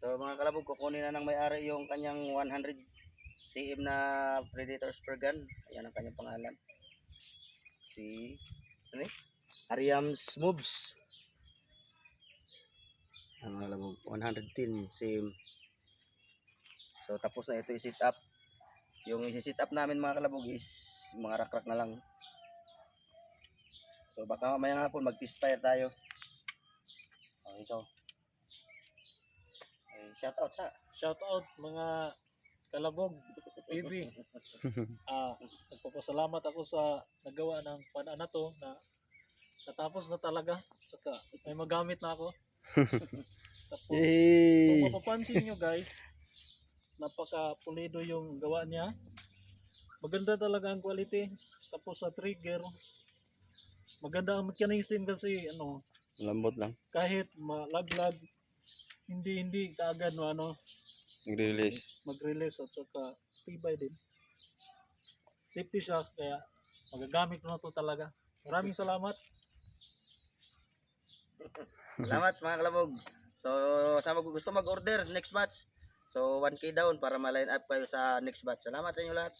So mga kalabog, kukunin na ng may-ari yung kanyang 100 cm na Predator spur gun. Ayan ang kanyang pangalan. Si ano Ariams Moves. Ang mga kalabog, 110 cm. So tapos na ito i-set up. Yung i-set up namin mga kalabog is mga rakrak na lang. So baka mamaya nga po mag-test fire tayo. Oh, ikaw. Shout out sa. Shout out mga kalabog, baby. Nagpapasalamat ako sa nagawa ng pana na to na natapos na talaga. Saka may magamit na ako. Tapos kung mapapansin nyo guys, napaka pulido yung gawa niya. Maganda talaga ang quality. Tapos sa trigger, maganda ang mechanism kasi Lambot lang. kahit malaglag, hindi kaagad Nag-release. mag-release at saka tibay din. Safety siya kaya magagamit mo na to talaga. Maraming salamat. Salamat mga kalabog. So sa gusto mag-order next batch. So 1K down para ma-line up kayo sa next batch. Salamat sa inyo lahat.